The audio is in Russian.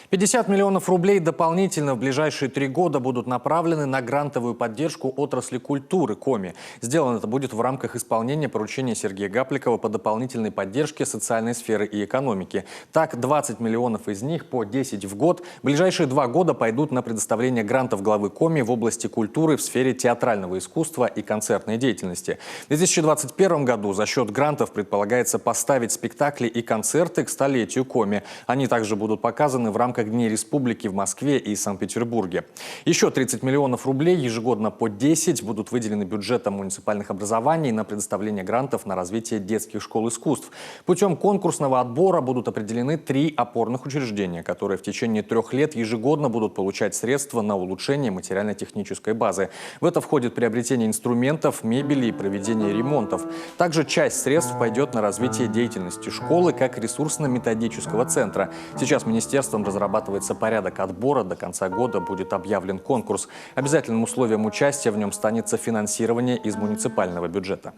50 миллионов рублей дополнительно в ближайшие 3 года будут направлены на грантовую поддержку отрасли культуры Коми. Сделано это будет в рамках исполнения поручения Сергея Гапликова по дополнительной поддержке социальной сферы и экономики. Так, 20 миллионов из них по 10 в год в ближайшие 2 года пойдут на предоставление грантов главы Коми в области культуры в сфере театрального искусства и концертной деятельности. В 2021 году за счет грантов предполагается поставить спектакли и концерты к столетию Коми. Они также будут показаны в рамках Дней Республики в Москве и Санкт-Петербурге. Еще 30 миллионов рублей ежегодно по 10 будут выделены бюджетом муниципальных образований на предоставление грантов на развитие детских школ искусств. Путем конкурсного отбора будут определены 3 опорных учреждения, которые в течение 3 лет ежегодно будут получать средства на улучшение материально-технической базы. В это входит приобретение инструментов, мебели и проведение ремонтов. Также часть средств пойдет на развитие деятельности школы как ресурсно-методического центра. Сейчас министерством разрабатывается порядок отбора. До конца года будет объявлен конкурс. Обязательным условием участия в нем станет софинансирование из муниципального бюджета.